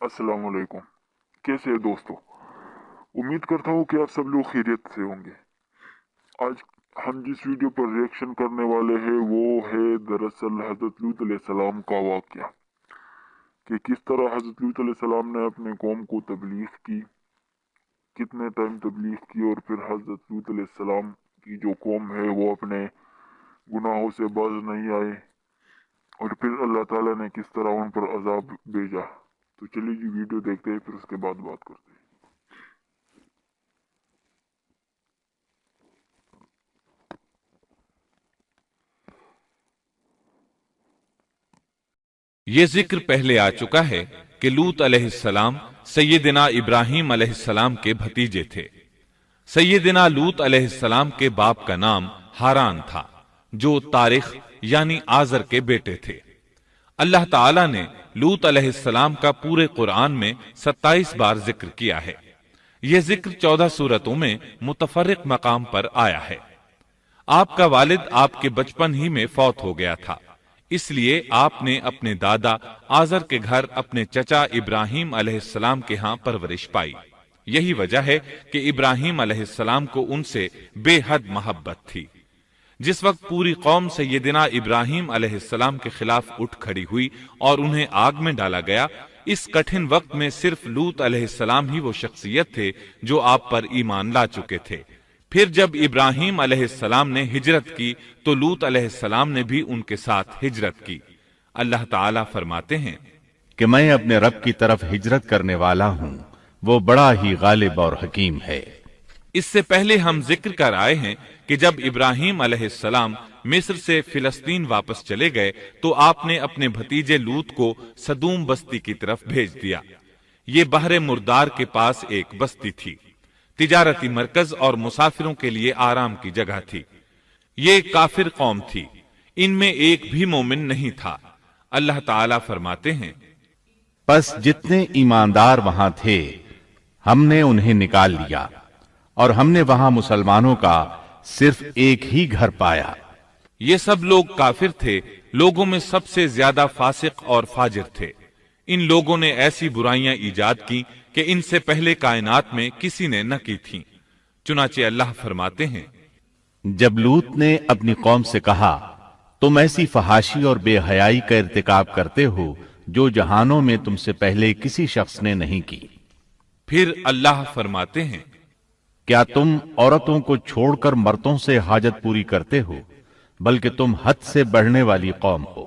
अस्सलाम वालेकुम। कैसे हैं दोस्तों? उम्मीद करता हूँ कि आप सब लोग खैरियत से होंगे। आज हम जिस वीडियो पर रिएक्शन करने वाले हैं वो है दरअसल हज़रत लूत अलैहिस्सलाम का वाक़या, कि किस तरह हज़रत लूत अलैहिस्सलाम ने अपने कौम को तबलीग की, कितने टाइम तबलीग की, और फिर हज़रत लूत अलैहिस्सलाम की जो कौम है वो अपने गुनाहों से बाज नहीं आए, और फिर अल्लाह ताला ने किस तरह उन पर अजाब भेजा। तो चलिए जी वीडियो देखते हैं, फिर उसके बाद बात करते हैं। ये जिक्र पहले आ चुका है कि लूत अलैहिस्सलाम सैयदना इब्राहीम अलैहिस्सलाम के भतीजे थे। सैयदना लूत अलैहिस्सलाम के बाप का नाम हारान था, जो तारिख यानी आजर के बेटे थे। अल्लाह ताला ने लूत अलैहिस्सलाम का पूरे कुरान में 27 बार जिक्र किया है। यह जिक्र 14 सूरतों में मुतफर्रिक मकाम पर आया है। आपका वालिद आपके बचपन ही में फौत हो गया था, इसलिए आपने अपने दादा आजर के घर अपने चचा इब्राहीम अलैहिस्सलाम के यहाँ परवरिश पाई। यही वजह है कि इब्राहीम अलैहिस्सलाम को उनसे बेहद मोहब्बत थी। जिस वक्त पूरी कौम सैयदना इब्राहीम अलैहिस्सलाम के खिलाफ उठ खड़ी हुई और उन्हें आग में डाला गया, इस कठिन वक्त में सिर्फ लूत अलैहिस्सलाम ही वो शख्सियत थे जो आप पर ईमान ला चुके थे। फिर जब इब्राहीम अलैहिस्सलाम ने हिजरत की तो लूत अलैहिस्सलाम ने भी उनके साथ हिजरत की। अल्लाह ताला फरमाते हैं कि मैं अपने रब की तरफ हिजरत करने वाला हूँ, वो बड़ा ही गालिब और हकीम है। इससे पहले हम जिक्र कर आए हैं कि जब इब्राहीम अलैहिस्सलाम मिस्र से फिलिस्तीन वापस चले गए तो आपने अपने भतीजे लूत को सदूम बस्ती की तरफ भेज दिया। ये बहरे मुर्दार के पास एक बस्ती थी, तिजारती मरकज और मुसाफिरों के लिए आराम की जगह थी। ये काफिर कौम थी, इनमें एक भी मोमिन नहीं था। अल्लाह ताला फरमाते हैं, बस जितने ईमानदार वहां थे हमने उन्हें निकाल लिया, और हमने वहां मुसलमानों का सिर्फ एक ही घर पाया। ये सब लोग काफिर थे, लोगों में सबसे ज्यादा फासिक और फाजिर थे। इन लोगों ने ऐसी बुराइयां ईजाद की कि इनसे पहले कायनात में किसी ने न की थीं। चुनाचे अल्लाह फरमाते हैं, जब लूत ने अपनी कौम से कहा, तुम ऐसी फहाशी और बेहयाई का इर्तिकाब करते हो जो जहानों में तुमसे पहले किसी शख्स ने नहीं की। फिर अल्लाह फरमाते हैं, क्या तुम औरतों को छोड़कर मर्दों से हाजत पूरी करते हो, बल्कि तुम हद से बढ़ने वाली कौम हो।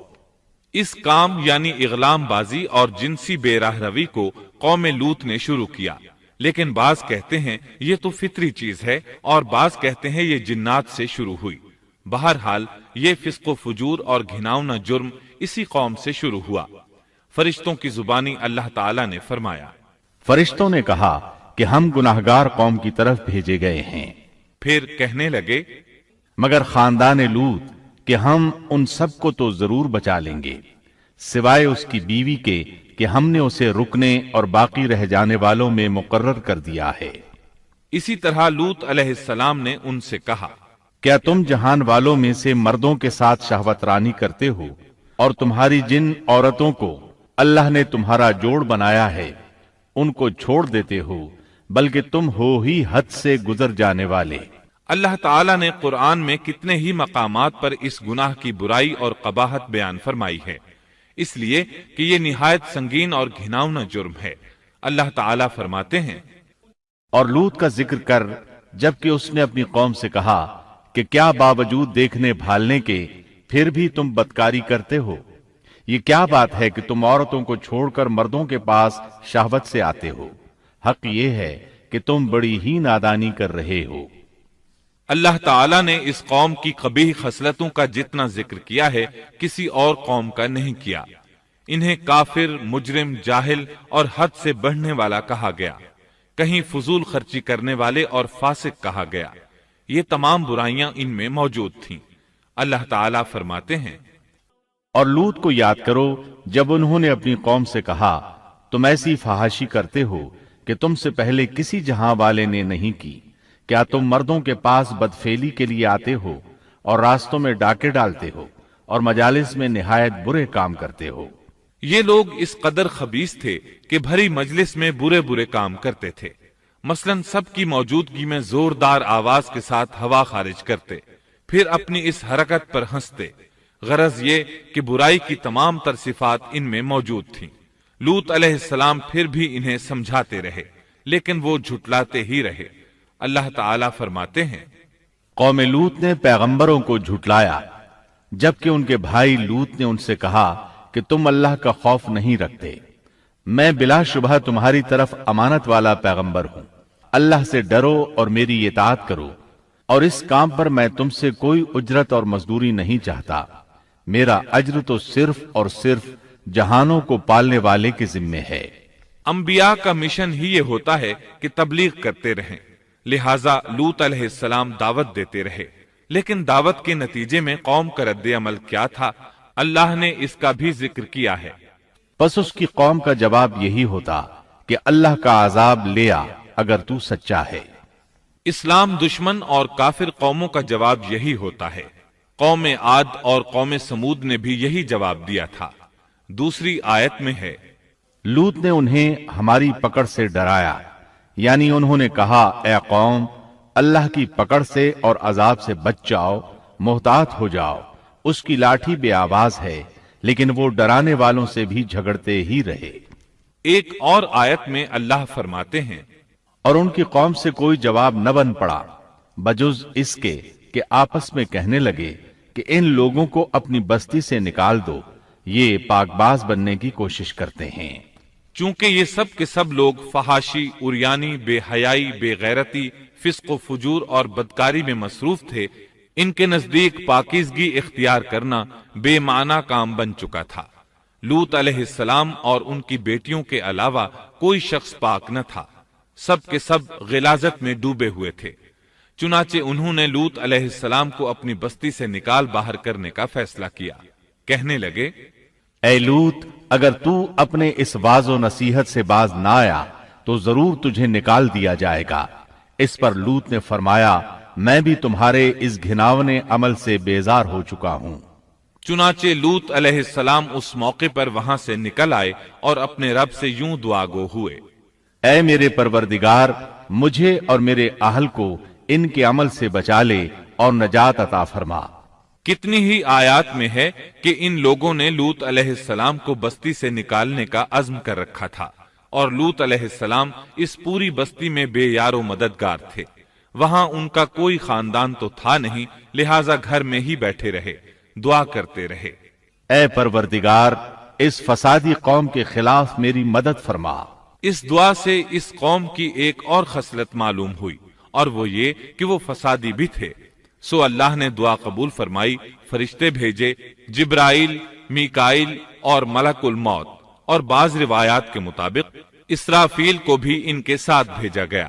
इस काम यानी इगलाम बाजी और जिनसी बेराह रवी को कौम लूत ने शुरू किया, लेकिन बाज कहते हैं ये तो फितरी चीज है और बाज कहते हैं ये जिन्नात से शुरू हुई। बहरहाल ये फिस्को फुजूर और घिनौना जुर्म इसी कौम से शुरू हुआ। फरिश्तों की जुबानी अल्लाह ताला ने फरमाया, फरिश्तों ने कहा कि हम गुनाहगार कौम की तरफ भेजे गए हैं। फिर कहने लगे, मगर खानदान लूत कि हम उन सब को तो जरूर बचा लेंगे, सिवाय उसकी बीवी के कि हमने उसे रुकने और बाकी रह जाने वालों में मुकर्रर कर दिया है। इसी तरह लूत अलैहिस्सलाम ने उनसे कहा, क्या तुम जहान वालों में से मर्दों के साथ शहवतरानी करते हो, और तुम्हारी जिन औरतों को अल्लाह ने तुम्हारा जोड़ बनाया है उनको छोड़ देते हो, बल्कि तुम हो ही हद से गुजर जाने वाले। अल्लाह ताला ने कुरान में कितने ही मकामात पर इस गुनाह की बुराई और कबाहत बयान फरमाई है, इसलिए कि ये निहायत संगीन और घिनौना जुर्म है। अल्लाह ताला फरमाते हैं, और लूत का जिक्र कर जबकि उसने अपनी कौम से कहा कि क्या बावजूद देखने भालने के फिर भी तुम बदकारी करते हो। ये क्या बात है कि तुम औरतों को छोड़कर मर्दों के पास शहवत से आते हो। हक ये है कि तुम बड़ी ही नादानी कर रहे हो। अल्लाह ताला ने इस कौम की कबीह खसलतों का जितना जिक्र किया है किसी और कौम का नहीं किया। इन्हें काफिर, मुजरिम, जाहिल और हद से बढ़ने वाला कहा गया। कहीं फजूल खर्ची करने वाले और फासिक कहा गया। ये तमाम बुराइयां इनमें मौजूद थीं। अल्लाह ताला फरमाते हैं, और लूत को याद करो जब उन्होंने अपनी कौम से कहा, तुम ऐसी फहाशी करते हो कि तुमसे पहले किसी जहां वाले ने नहीं की। क्या तुम मर्दों के पास बदफेली के लिए आते हो और रास्तों में डाके डालते हो और मजालिस में निहायत बुरे काम करते हो। یہ لوگ اس قدر خبیث تھے کہ بھری مجلس میں برے برے کام کرتے تھے۔ مثلاً سب کی موجودگی میں زوردار آواز کے ساتھ ہوا خارج کرتے، پھر اپنی اس حرکت پر ہنستے۔ غرض یہ کہ برائی کی تمام تر صفات ان میں موجود تھیں۔ لوط علیہ السلام پھر بھی انہیں سمجھاتے رہے، لیکن وہ جھٹلاتے ہی رہے۔ اللہ تعالیٰ فرماتے ہیں، قوم لوط نے پیغمبروں کو جھٹلایا، جبکہ ان کے بھائی لوط نے ان سے کہا کہ تم اللہ کا خوف نہیں رکھتے۔ میں بلا شبہ تمہاری طرف امانت والا پیغمبر ہوں۔ اللہ سے ڈرو اور میری اطاعت کرو، اور اس کام پر میں تم سے کوئی اجرت اور مزدوری نہیں چاہتا۔ میرا اجر تو صرف اور صرف جہانوں کو پالنے والے کے ذمے ہے۔ انبیاء کا مشن ہی یہ ہوتا ہے کہ تبلیغ کرتے رہیں، لہٰذا لوط علیہ السلام دعوت دیتے رہے، لیکن دعوت کے نتیجے میں قوم کا رد عمل کیا تھا، اللہ نے اس کا بھی ذکر کیا ہے۔ پس اس کی قوم کا جواب یہی ہوتا کہ اللہ کا عذاب لے آ اگر تو سچا ہے۔ اسلام دشمن اور کافر قوموں کا جواب یہی ہوتا ہے۔ قوم عاد اور قوم سمود نے بھی یہی جواب دیا تھا۔ دوسری آیت میں ہے، لوط نے انہیں ہماری پکڑ سے ڈرایا، یعنی انہوں نے کہا اے قوم، اللہ کی پکڑ سے اور عذاب سے بچ جاؤ، محتاط ہو جاؤ۔ اس کی لاٹھی بے آواز ہے، لیکن وہ ڈرانے والوں سے بھی جھگڑتے ہی رہے۔ ایک اور آیت میں اللہ فرماتے ہیں، اور ان کی قوم سے کوئی جواب نہ بن پڑا بجز اس کے کہ آپس میں کہنے لگے کہ ان لوگوں کو اپنی بستی سے نکال دو، یہ پاک باز بننے کی کوشش کرتے ہیں۔ چونکہ یہ سب کے سب لوگ فحاشی، عریانی، بے حیائی، بے غیرتی، فسق و فجور اور بدکاری میں مصروف تھے، ان کے نزدیک پاکیزگی اختیار کرنا بے معنی کام بن چکا تھا۔ لوط علیہ السلام اور ان کی بیٹیوں کے علاوہ کوئی شخص پاک نہ تھا، سب کے سب غلاظت میں ڈوبے ہوئے تھے۔ چنانچہ انہوں نے لوط علیہ السلام کو اپنی بستی سے نکال باہر کرنے کا فیصلہ کیا۔ کہنے لگے، اے لوط، اگر تو اپنے اس واعظ و نصیحت سے باز نہ آیا تو ضرور تجھے نکال دیا جائے گا۔ اس پر لوط نے فرمایا، میں بھی تمہارے اس گھناونے عمل سے بیزار ہو چکا ہوں۔ چنانچہ لوط علیہ السلام اس موقع پر وہاں سے نکل آئے اور اپنے رب سے یوں دعا گو ہوئے، اے میرے پروردگار، مجھے اور میرے اہل کو ان کے عمل سے بچا لے اور نجات عطا فرما۔ کتنی ہی آیات میں ہے کہ ان لوگوں نے لوط علیہ السلام کو بستی سے نکالنے کا عزم کر رکھا تھا، اور لوط علیہ السلام اس پوری بستی میں بے یار و مددگار تھے۔ وہاں ان کا کوئی خاندان تو تھا نہیں، لہٰذا گھر میں ہی بیٹھے رہے، دعا کرتے رہے، اے پروردگار، اس فسادی قوم کے خلاف میری مدد فرما۔ اس دعا سے اس قوم کی ایک اور خصلت معلوم ہوئی، اور وہ یہ کہ وہ فسادی بھی تھے۔ سو اللہ نے دعا قبول فرمائی، فرشتے بھیجے، جبرائیل، میکائیل اور ملک الموت، اور بعض روایات کے مطابق اسرافیل کو بھی ان کے ساتھ بھیجا گیا۔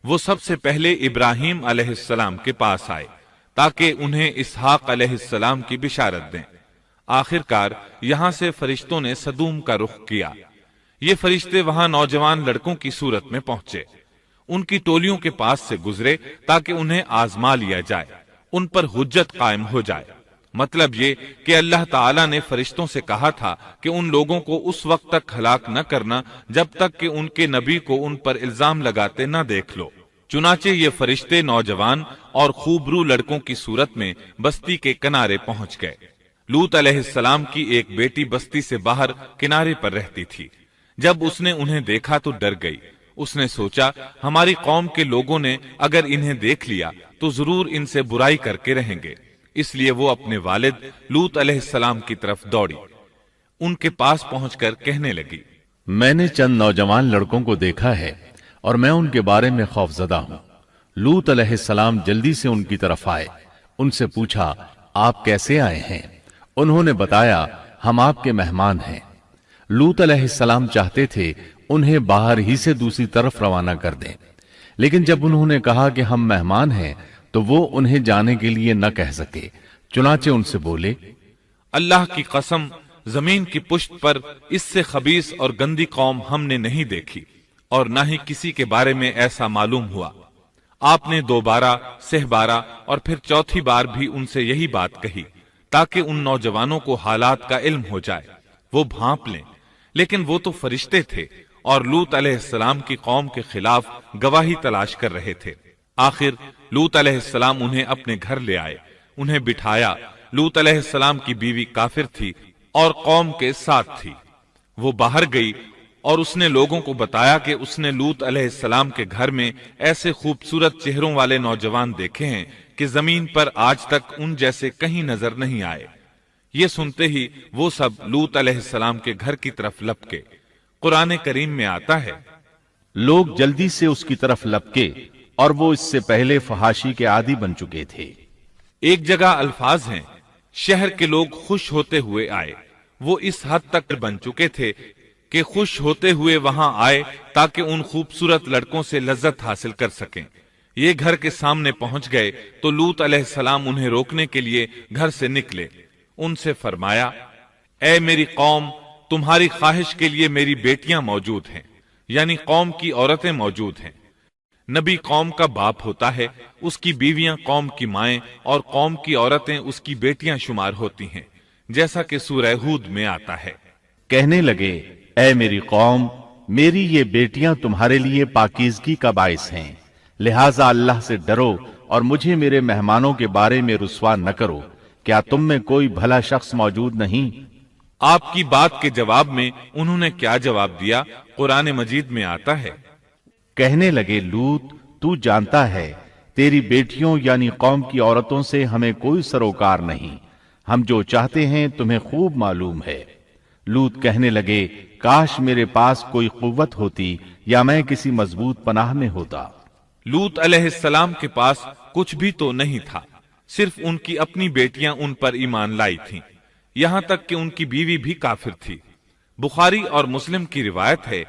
وہ سب سے پہلے ابراہیم علیہ السلام کے پاس آئے تاکہ انہیں اسحاق علیہ السلام کی بشارت دیں۔ آخرکار یہاں سے فرشتوں نے سدوم کا رخ کیا۔ یہ فرشتے وہاں نوجوان لڑکوں کی صورت میں پہنچے، ان کی ٹولیوں کے پاس سے گزرے تاکہ انہیں آزما لیا جائے، ان پر حجت قائم ہو جائے۔ مطلب یہ کہ اللہ تعالیٰ نے فرشتوں سے کہا تھا کہ ان لوگوں کو اس وقت تک ہلاک نہ کرنا جب تک کہ ان کے نبی کو ان پر الزام لگاتے نہ دیکھ لو۔ چنانچہ یہ فرشتے نوجوان اور خوبرو لڑکوں کی صورت میں بستی کے کنارے پہنچ گئے۔ لوط علیہ السلام کی ایک بیٹی بستی سے باہر کنارے پر رہتی تھی۔ جب اس نے انہیں دیکھا تو ڈر گئی۔ اس نے سوچا، ہماری قوم کے لوگوں نے اگر انہیں دیکھ لیا تو ضرور ان سے برائی کر کے رہیں گے، اس لیے وہ اپنے والد لوط علیہ السلام کی طرف دوڑی، ان کے پاس پہنچ کر کہنے لگی، میں نے چند نوجوان لڑکوں کو دیکھا ہے اور میں ان کے بارے میں خوف زدہ ہوں۔ لوط علیہ السلام جلدی سے ان کی طرف آئے، ان سے پوچھا، آپ کیسے آئے ہیں؟ انہوں نے بتایا، ہم آپ کے مہمان ہیں۔ لوط علیہ السلام چاہتے تھے انہیں باہر ہی سے دوسری طرف روانہ کر دیں، لیکن جب انہوں نے کہا کہ ہم مہمان ہیں تو وہ انہیں جانے کے لیے نہ کہہ سکے، چنانچہ ان سے بولے، اللہ کی قسم، زمین کی پشت پر اس سے خبیث اور گندی قوم ہم نے نہیں دیکھی، اور نہ ہی کسی کے بارے میں ایسا معلوم ہوا۔ آپ نے 2 بار، 3 بار اور پھر 4 بار بھی ان سے یہی بات کہی تاکہ ان نوجوانوں کو حالات کا علم ہو جائے۔ وہ भांप लें, लेकिन वो तो फरिश्ते थे और लूत अलैहिस्सलाम की कौम के खिलाफ गवाही तलाश कर रहे थे। आखिर लूत अलैहिस्सलाम उन्हें अपने घर ले आए, उन्हें बिठाया। लूत अलैहिस्सलाम की बीवी काफिर थी और कौम के साथ थी। वो बाहर गई और उसने लोगों को बताया कि उसने लूत अलैहिस्सलाम के घर में ऐसे खूबसूरत चेहरों वाले नौजवान देखे हैं कि जमीन पर आज तक उन जैसे कहीं नजर नहीं आए। ये सुनते ही वो सब लूत अलैहिस्सलाम के घर की तरफ लपके। कुरान करीम में आता है, लोग जल्दी से उसकी तरफ लपके और वो इससे पहले फहाशी के आदी बन चुके थे। एक जगह अल्फाज हैं, शहर के लोग खुश होते हुए आए। वो इस हद तक बन चुके थे कि खुश होते हुए वहां आए ताकि उन खूबसूरत लड़कों से लज्जत हासिल कर सकें। ये घर के सामने पहुंच गए तो लूत अलैहिस्सलाम उन्हें रोकने के लिए घर से निकले। उनसे फरमाया, ऐ मेरी कौम, तुम्हारी ख्वाहिश के लिए मेरी बेटियां मौजूद हैं, यानी कौम की औरतें मौजूद हैं। नबी कौम का बाप होता है, उसकी बीवियां कौम की माएं और कौम की औरतें उसकी बेटियां शुमार होती हैं, जैसा कि सूरह हूद में आता है। कहने लगे, ऐ मेरी कौम, मेरी ये बेटियां तुम्हारे लिए पाकीज़गी का बाइस हैं, लिहाजा अल्लाह से डरो और मुझे मेरे मेहमानों के बारे में रुस्वा न करो। क्या तुम में कोई भला शख्स मौजूद नहीं? आपकी बात के जवाब में उन्होंने क्या जवाब दिया, कुरान मजीद में आता है, कहने लगे, लूत, तू जानता है तेरी बेटियों यानी कौम की औरतों से हमें कोई सरोकार नहीं। हम जो चाहते हैं तुम्हें खूब मालूम है। लूत कहने लगे, काश मेरे पास कोई कुव्वत होती या मैं किसी मजबूत पनाह में होता। लूत अलैहिस्सलाम के पास कुछ भी तो नहीं था, सिर्फ उनकी अपनी बेटियां उन पर ईमान लाई थीं, यहां तक कि उनकी बीवी भी काफिर थी। बुखारी और मुस्लिम की रिवायत है,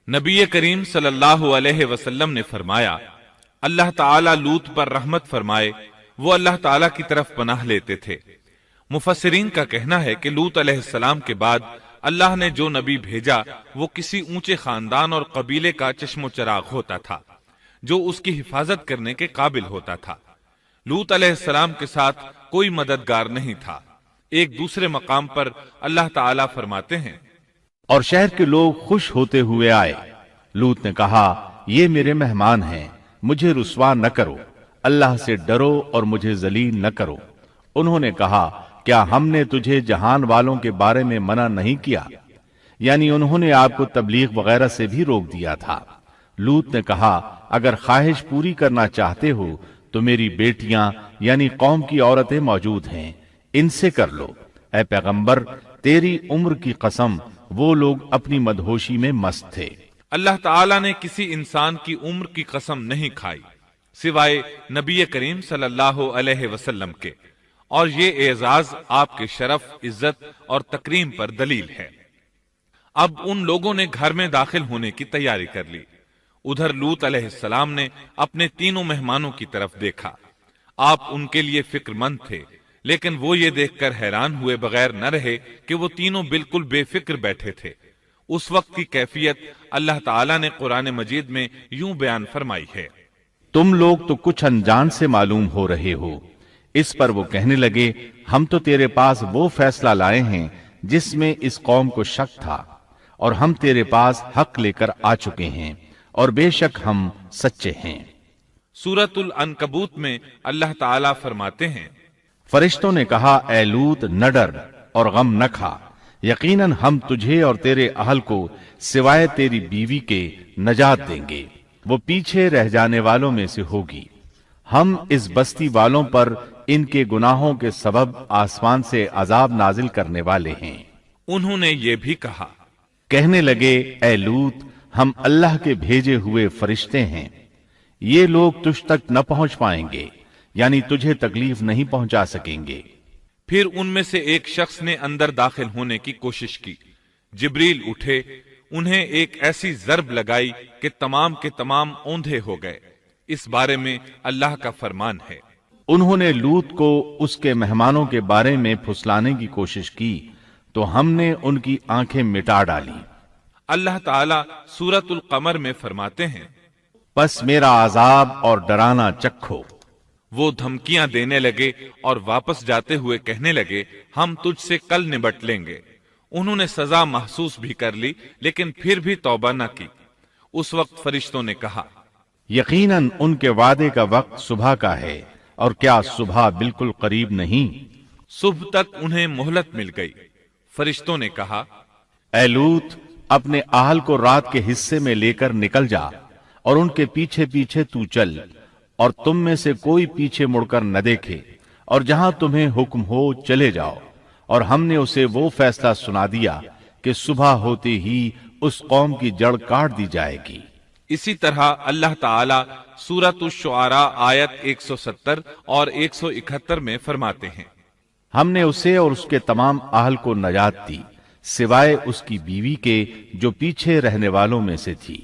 नबी करीम सल्लल्लाहु अलैहि वसल्लम ने फरमाया, अल्लाह ताला लूत पर रहमत फरमाए, वो अल्लाह ताला की तरफ पनाह लेते थे। मुफस्सिरीन का कहना है कि लूत अलैहिस्सलाम के बाद अल्लाह ने जो नबी भेजा वो किसी ऊंचे खानदान और कबीले का चश्मो चराग होता था, जो उसकी हिफाजत करने के काबिल होता था। लूत अलैहिस्सलाम के साथ कोई मददगार नहीं था। एक दूसरे मकाम पर अल्लाह ताला फरमाते हैं, और शहर के लोग खुश होते हुए आए। लूत ने कहा, ये मेरे मेहमान हैं, मुझे रुस्वा न करो, अल्लाह से डरो और मुझे जलील न करो। उन्होंने कहा, क्या हमने तुझे जहान वालों के बारे में मना नहीं किया? यानी उन्होंने आपको तबलीग वगैरह से भी रोक दिया था। लूत ने कहा, अगर ख्वाहिश पूरी करना चाहते हो तो मेरी बेटियां यानी कौम की औरतें मौजूद हैं, इनसे कर लो। ऐ पैगंबर, तेरी उम्र की कसम, वो लोग अपनी मदहोशी में मस्त थे। अल्लाह ताला ने किसी इंसान की उम्र की कसम नहीं खाई सिवाय नबी करीम सल्लल्लाहु अलैहि वसल्लम के, और ये एजाज आपके शरफ, इज्जत और तकरीम पर दलील है। अब उन लोगों ने घर में दाखिल होने की तैयारी कर ली। उधर लूत अलैहिस्सलाम ने अपने तीनों मेहमानों की तरफ देखा। आप उनके लिए फिक्रमंद थे, लेकिन वो ये देखकर हैरान हुए बगैर न रहे कि वो तीनों बिल्कुल बेफिक्र बैठे थे। उस वक्त की कैफियत अल्लाह ताला ने कुरान मजीद में यूं बयान फरमाई है, तुम लोग तो कुछ अनजान से मालूम हो रहे हो। इस पर वो कहने लगे, हम तो तेरे पास वो फैसला लाए हैं जिसमें इस कौम को शक था, और हम तेरे पास हक लेकर आ चुके हैं, और बेशक हम सच्चे हैं। सूरतुल अनकबूत में अल्लाह ताला फरमाते हैं, फरिश्तों ने कहा, ऐ लूत, न डर और गम न खा, यकीनन हम तुझे और तेरे अहल को सिवाय तेरी बीवी के नजात देंगे। वो पीछे रह जाने वालों में से होगी। हम इस बस्ती वालों पर इनके गुनाहों के सबब आसमान से अजाब नाजिल करने वाले हैं। उन्होंने ये भी कहा, कहने लगे, ऐ लूत, हम अल्लाह के भेजे हुए फरिश्ते हैं, ये लोग तुझ तक न पहुंच पाएंगे, यानी तुझे तकलीफ नहीं पहुंचा सकेंगे। फिर उनमें से एक शख्स ने अंदर दाखिल होने की कोशिश की। जिब्रील उठे, उन्हें एक ऐसी जरब लगाई कि तमाम के तमाम औंधे हो गए। इस बारे में अल्लाह का फरमान है, उन्होंने लूत को उसके मेहमानों के बारे में फुसलाने की कोशिश की तो हमने उनकी आंखें मिटा डाली। अल्लाह ताला सूरतुल कमर में फरमाते हैं, बस मेरा अजाब और डराना चखो। वो धमकियां देने लगे और वापस जाते हुए कहने लगे, हम तुझसे कल निबट लेंगे। انہوں نے سزا محسوس بھی کر لی لیکن پھر بھی توبہ نہ کی۔ اس وقت فرشتوں نے کہا، یقیناً ان کے وعدے کا وقت صبح کا ہے، اور کیا صبح بالکل قریب نہیں؟ صبح تک انہیں مہلت مل گئی۔ فرشتوں نے کہا، اے لوط، اپنے اہل کو رات کے حصے میں لے کر نکل جا، اور ان کے پیچھے پیچھے تو چل، اور تم میں سے کوئی پیچھے مڑ کر نہ دیکھے، اور جہاں تمہیں حکم ہو چلے جاؤ۔ اور ہم نے اسے وہ فیصلہ سنا دیا کہ صبح ہوتے ہی اس قوم کی جڑ کاٹ دی جائے گی۔ اسی طرح اللہ تعالی سورۃ الشعراء آیت 170 اور 171 میں فرماتے ہیں، ہم نے اسے اور اس کے تمام اہل کو نجات دی، سوائے اس کی بیوی کے جو پیچھے رہنے والوں میں سے تھی۔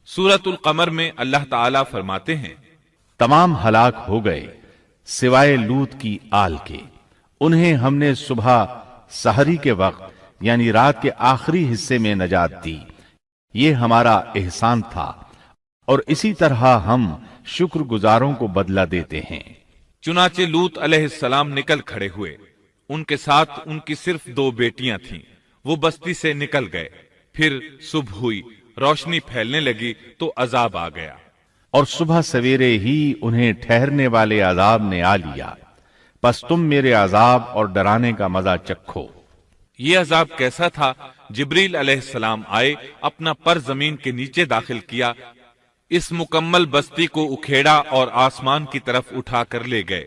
سورۃ القمر میں اللہ تعالی فرماتے ہیں، تمام ہلاک ہو گئے سوائے لوط کی آل کے، انہیں ہم نے صبح سحری کے وقت یعنی رات کے آخری حصے میں نجات دی، یہ ہمارا احسان تھا، اور اسی طرح ہم شکر گزاروں کو بدلہ دیتے ہیں۔ چنانچہ لوط علیہ السلام نکل کھڑے ہوئے، ان کے ساتھ ان کی صرف 2 بیٹیاں تھیں، وہ بستی سے نکل گئے۔ پھر صبح ہوئی، روشنی پھیلنے لگی تو عذاب آ گیا، اور صبح سویرے ہی انہیں ٹھہرنے والے عذاب نے آ لیا، پس تم میرے عذاب اور ڈرانے کا مزہ چکھو۔ یہ عذاب کیسا تھا؟ جبریل علیہ السلام آئے، اپنا پر زمین کے نیچے داخل کیا، اس مکمل بستی کو اکھیڑا اور آسمان کی طرف اٹھا کر لے گئے۔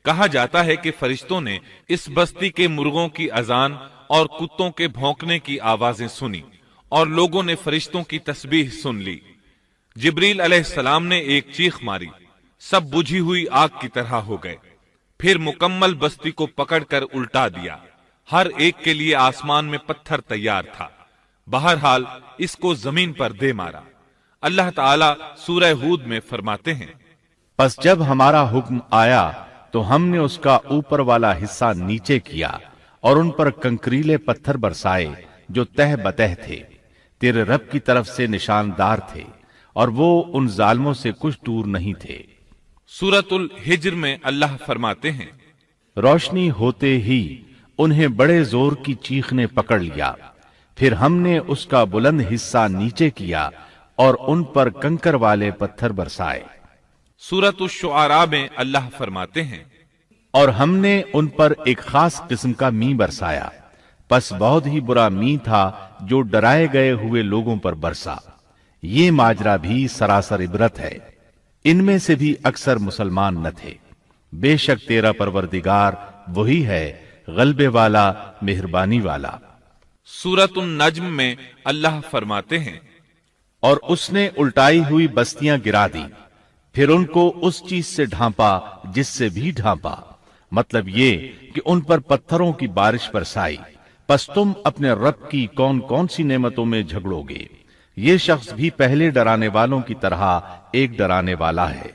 کہا جاتا ہے کہ فرشتوں نے اس بستی کے مرغوں کی اذان اور کتوں کے بھونکنے کی آوازیں سنی، اور لوگوں نے فرشتوں کی تسبیح سن لی۔ جبریل علیہ السلام نے ایک چیخ ماری، سب بجھی ہوئی آگ کی طرح ہو گئے، پھر مکمل بستی کو پکڑ کر الٹا دیا، ہر ایک کے لیے آسمان میں پتھر تیار تھا، بہرحال اس کو زمین پر دے مارا۔ اللہ تعالیٰ سورہ ہود میں فرماتے ہیں، پس جب ہمارا حکم آیا تو ہم نے اس کا اوپر والا حصہ نیچے کیا، اور ان پر کنکریلے پتھر برسائے جو تہ بتہ تھے، تیرے رب کی طرف سے نشاندار تھے، اور وہ ان ظالموں سے کچھ دور نہیں تھے۔ سورۃ الحجر میں اللہ فرماتے ہیں، روشنی ہوتے ہی انہیں بڑے زور کی چیخ نے پکڑ لیا، پھر ہم نے اس کا بلند حصہ نیچے کیا اور ان پر کنکر والے پتھر برسائے۔ سورۃ الشعراء میں اللہ فرماتے ہیں، اور ہم نے ان پر ایک خاص قسم کا می برسایا، پس بہت ہی برا می تھا جو ڈرائے گئے ہوئے لوگوں پر برسا۔ یہ ماجرا بھی سراسر عبرت ہے، ان میں سے بھی اکثر مسلمان نہ تھے۔ بے شک تیرا پروردگار وہی ہے، غلبے والا، مہربانی والا۔ سورۃ النجم میں اللہ فرماتے ہیں، اور اس نے الٹائی ہوئی بستیاں گرا دی، پھر ان کو اس چیز سے ڈھانپا جس سے بھی ڈھانپا، مطلب یہ کہ ان پر پتھروں کی بارش برسائی۔ پس تم اپنے رب کی کون کون سی نعمتوں میں جھگڑو گے؟ یہ شخص بھی پہلے ڈرانے والوں کی طرح ایک ڈرانے والا ہے۔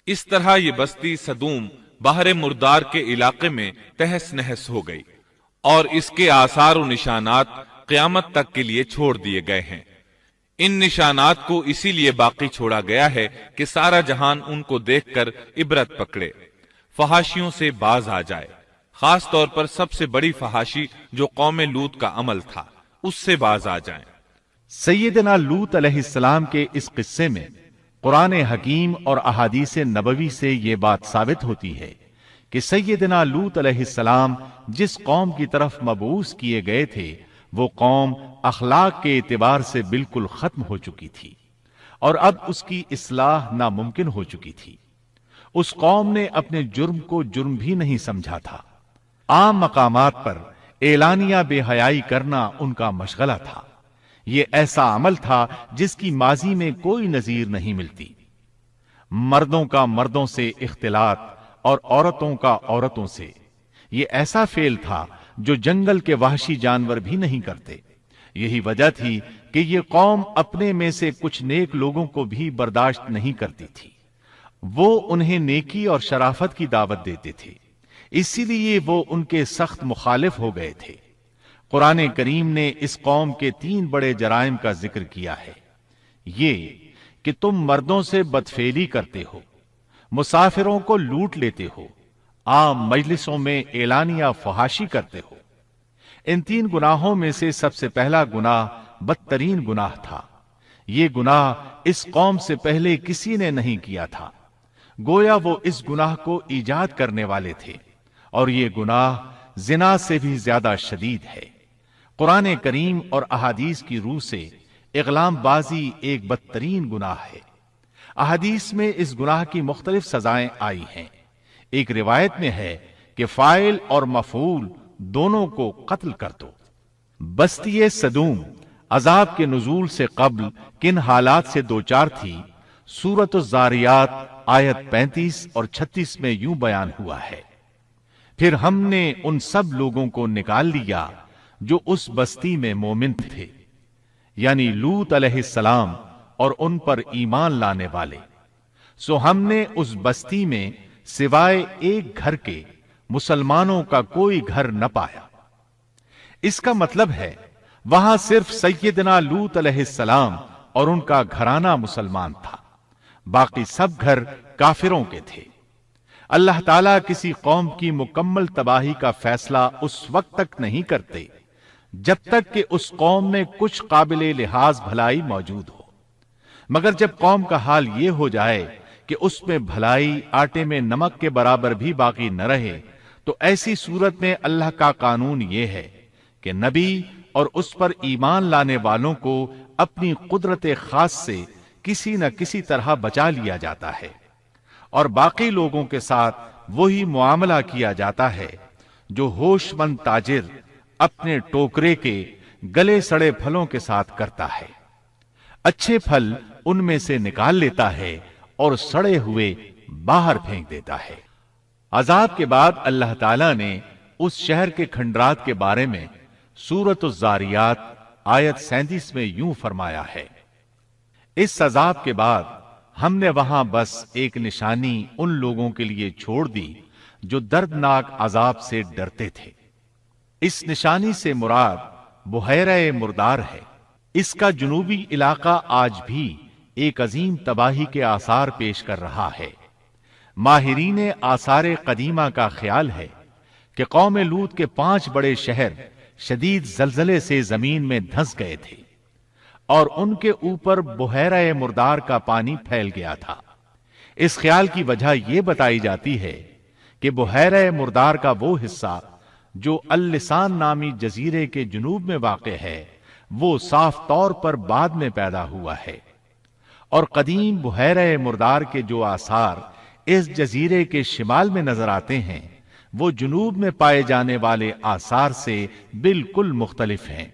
اس طرح یہ بستی سدوم بحر مردار کے علاقے میں تہس نہس ہو گئی، اور اس کے آثار و نشانات قیامت تک کے لیے چھوڑ دیے گئے ہیں۔ ان نشانات کو اسی لیے باقی چھوڑا گیا ہے کہ سارا جہان ان کو دیکھ کر عبرت پکڑے، فحاشیوں سے باز آ جائے، خاص طور پر سب سے بڑی فحاشی جو قوم لوط کا عمل تھا اس سے باز آ جائیں۔ سیدنا لوط علیہ السلام کے اس قصے میں قرآن حکیم اور احادیث نبوی سے یہ بات ثابت ہوتی ہے کہ سیدنا لوط علیہ السلام جس قوم کی طرف مبعوث کیے گئے تھے وہ قوم اخلاق کے اعتبار سے بالکل ختم ہو چکی تھی، اور اب اس کی اصلاح ناممکن ہو چکی تھی۔ اس قوم نے اپنے جرم کو جرم بھی نہیں سمجھا تھا، عام مقامات پر اعلانیہ بے حیائی کرنا ان کا مشغلہ تھا۔ یہ ایسا عمل تھا جس کی ماضی میں کوئی نظیر نہیں ملتی۔ مردوں کا مردوں سے اختلاط اور عورتوں کا عورتوں سے، یہ ایسا فعل تھا جو جنگل کے وحشی جانور بھی نہیں کرتے۔ یہی وجہ تھی کہ یہ قوم اپنے میں سے کچھ نیک لوگوں کو بھی برداشت نہیں کرتی تھی، وہ انہیں نیکی اور شرافت کی دعوت دیتے تھے، اسی لیے وہ ان کے سخت مخالف ہو گئے تھے۔ قرآن کریم نے اس قوم کے 3 بڑے جرائم کا ذکر کیا ہے، یہ کہ تم مردوں سے بدفعلی کرتے ہو، مسافروں کو لوٹ لیتے ہو، عام مجلسوں میں اعلانیہ فحاشی کرتے ہو۔ इन 3 गुनाहों में से सबसे पहला गुनाह बदतरीन गुनाह था। ये गुनाह इस कौम से पहले किसी ने नहीं किया था। गोया वो इस गुनाह को ईजाद करने वाले थे, और ये गुनाह जिना से भी ज्यादा शदीद है। कुरान करीम और अहादीस की रूह से इगलामबाजी एक बदतरीन गुनाह है। अहादीस में इस गुनाह की मुख्तलिफ सजाएं आई हैं। एक रिवायत में है कि फाइल और मफूल दोनों को कत्ल कर दो। बस्ती सदूम अजाब के नुजूल से कब्ल किन हालात से दो चार थी, सूरत ज़ारियात आयत 35 और 36 में यूं बयान हुआ है, फिर हमने उन सब लोगों को निकाल लिया जो उस बस्ती में मोमिन थे, यानी लूत अलैहिस्सलाम और उन पर ईमान लाने वाले। सो हमने उस बस्ती में सिवाय एक घर के मुसलमानों का कोई घर न पाया। इसका मतलब है वहां सिर्फ सैयदना लूत अलैहिस्सलाम और उनका घराना मुसलमान था, बाकी सब घर काफिरों के थे। अल्लाह ताला किसी कौम की मुकम्मल तबाही का फैसला उस वक्त तक नहीं करते जब तक कि उस कौम में कुछ काबिले लिहाज भलाई मौजूद हो, मगर जब कौम का हाल ये हो जाए कि उसमें भलाई आटे में नमक के बराबर भी बाकी न रहे, तो ऐसी सूरत में अल्लाह का कानून ये है कि नबी और उस पर ईमान लाने वालों को अपनी कुदरत खास से किसी न किसी तरह बचा लिया जाता है, और बाकी लोगों के साथ वही मुआमला किया जाता है जो होशमंद ताजिर अपने टोकरे के गले सड़े फलों के साथ करता है। अच्छे फल उनमें से निकाल लेता है और सड़े हुए बाहर फेंक देता है। अजाब के बाद अल्लाह ताला ने उस शहर के खंडरात के बारे में सूरत ज़ारियात आयत 37 में यूं फरमाया है, इस अजाब के बाद हमने वहां बस एक निशानी उन लोगों के लिए छोड़ दी जो दर्दनाक अजाब से डरते थे। इस निशानी से मुराद बुहैरा मुर्दार है। इसका जुनूबी इलाका आज भी एक अजीम तबाही के आसार पेश कर रहा है। माहिरीन आसार कदीमा का ख्याल है कि कौम लूत के 5 बड़े शहर शदीद जलजले से जमीन में धंस गए थे और उनके ऊपर बुहैरा मुर्दार का पानी फैल गया था। इस ख्याल की वजह यह बताई जाती है कि बुहैरा मुर्दार का वो हिस्सा जो अल-लिसान नामी जजीरे के जुनूब में वाक़े है, वो साफ तौर पर बाद में पैदा हुआ है, और कदीम बुहैरा मुर्दार के जो आसार इस जजीरे के शिमाल में नजर आते हैं, वो जुनूब में पाए जाने वाले आसार से बिल्कुल मुख्तलिफ हैं।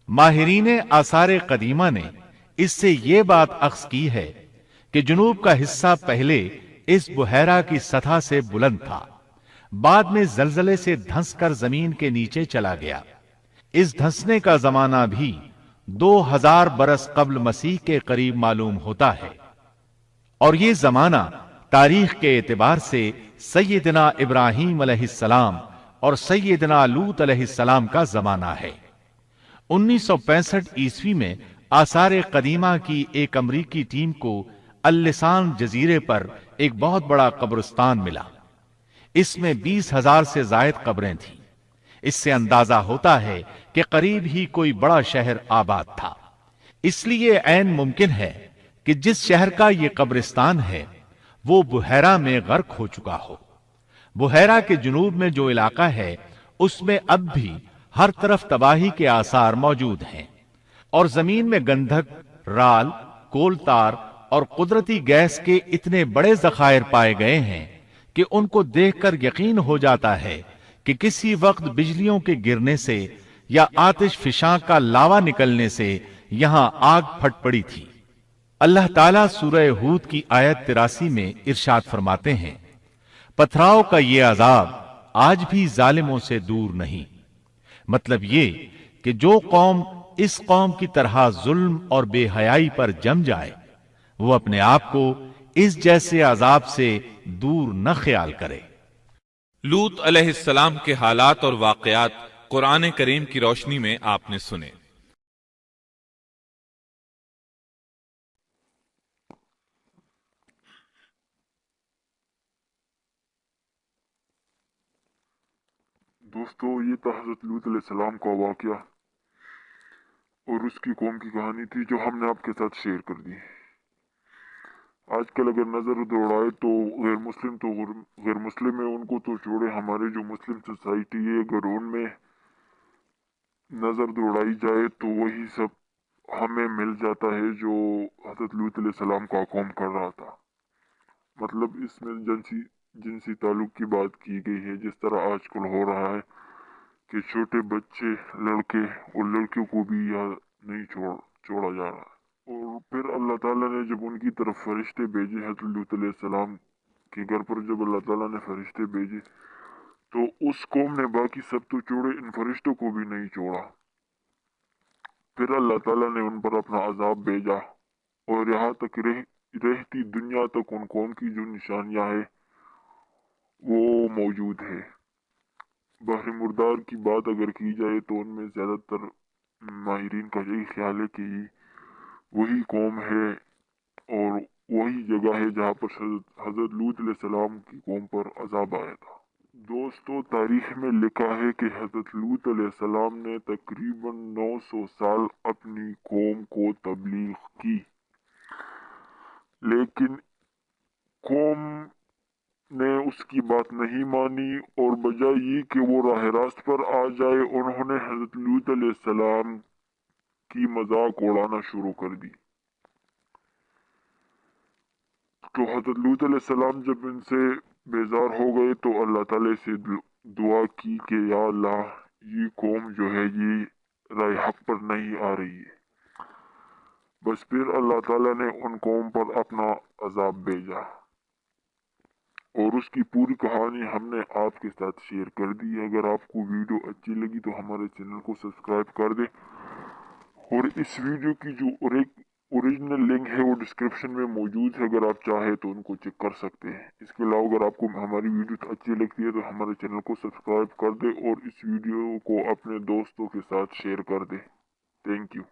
माहिरीन आसार कदीमा ने इससे ये बात अख्ज़ की है कि जुनूब का हिस्सा पहले इस बुहैरा की सतह से बुलंद था, बाद में जलजले से धंस कर जमीन के नीचे चला गया। इस धंसने का जमाना भी 2000 बरस कब्ल मसीह के करीब मालूम होता है, और ये जमाना तारीख के एतबार से सैयदना इब्राहीम अलैहिस्सलाम और सैयदना लूत अलैहिस्सलाम का जमाना है। 1965 ईस्वी में आसार कदीमा की एक अमरीकी टीम को अल-लिसान जजीरे पर एक बहुत बड़ा कब्रिस्तान मिला। इसमें 20,000 से जायद कब्रें थीं। इससे अंदाजा होता है कि करीब ही कोई बड़ा शहर आबाद था। इसलिए ऐन मुमकिन है कि जिस शहर का ये कब्रिस्तान है वो बुहैरा में गर्क हो चुका हो। बुहैरा के जुनूब में जो इलाका है उसमें अब भी हर तरफ तबाही के आसार मौजूद हैं, और जमीन में गंधक, राल, कोलतार और कुदरती गैस के इतने बड़े जखायर पाए गए हैं कि उनको देखकर यकीन हो जाता है कि किसी वक्त बिजलियों के गिरने से या आतिश फिशां का लावा निकलने से यहां आग फट पड़ी थी। अल्लाह ताला सूरह हूद की आयत 83 में इरशाद फरमाते हैं, पथराव का ये अजाब आज भी जालिमों से दूर नहीं। मतलब ये कि जो कौम इस कौम की तरह जुल्म और बेहयाई पर जम जाए, वो अपने आप को इस जैसे अजाब से दूर न ख्याल करे। लूत अलैहिस्सलाम के हालात और वाकयात कुरान करीम की रोशनी में आपने सुने। दोस्तों ये था हज़रत लूत अलैहिस्सलाम का वाक़या और उसकी कौम की कहानी थी जो हमने आपके साथ शेयर कर दी। आजकल अगर नज़र दौड़ाए तो गैर मुस्लिम है उनको तो छोड़े, हमारे जो मुस्लिम सोसाइटी है अगर उनमें नज़र दौड़ाई जाए तो वही सब हमें मिल जाता है जो हज़रत लूत अलैहिस्सलाम का कौम कर रहा था। मतलब इसमें जिनसी ताल्लुक की बात की गई है, जिस तरह आजकल हो रहा है कि छोटे बच्चे लड़के और लड़कियों को भी यहाँ नहीं छोड़ा जा रहा है। और फिर अल्लाह ताला ने जब उनकी तरफ फरिश्ते भेजे, हज़रत लूत अलैहिस्सलाम के घर पर जब अल्लाह ताला ने फरिश्ते भेजे तो उस कौम ने बाकी सब तो छोड़े, इन फरिश्तों को भी नहीं छोड़ा। फिर अल्लाह ताला ने उन पर अपना अजाब भेजा और यहाँ तक रहती दुनिया तक उन कौम की जो निशानियां है वो मौजूद है। बहर मुर्दार की बात अगर की जाए तो उनमें ज़्यादातर माहिरीन का यही ख्याल है कि वही कौम है और वही जगह है जहाँ पर हज़रत लूत अलैहिस्सलाम की कौम पर अजाब आया था। दोस्तों तारीख में लिखा है कि हज़रत लूत अलैहिस्सलाम ने तकरीबन 900 साल अपनी कौम को तबलीग की, लेकिन कौम ने उसकी बात नहीं मानी और बजाय ये कि वो राह रास्त पर आ जाए उन्होंने हज़रत लूत अलैहिस्सलाम की मजाक उड़ाना शुरू कर दी। तो हज़रत लूत अलैहिस्सलाम जब इनसे बेजार हो गए तो अल्लाह ताला से दुआ की कि या अल्लाह ये कौम जो है ये राह हक पर नहीं आ रही है। बस फिर अल्लाह ताला ने उन कौम पर अपना अजाब भेजा और उसकी पूरी कहानी हमने आपके साथ शेयर कर दी है। अगर आपको वीडियो अच्छी लगी तो हमारे चैनल को सब्सक्राइब कर दे और इस वीडियो की जो ओरिजिनल लिंक है वो डिस्क्रिप्शन में मौजूद है, अगर आप चाहे तो उनको चेक कर सकते हैं। इसके अलावा अगर आपको हमारी वीडियो अच्छी लगती है तो हमारे चैनल को सब्सक्राइब कर दे और इस वीडियो को अपने दोस्तों के साथ शेयर कर दे। Thank you.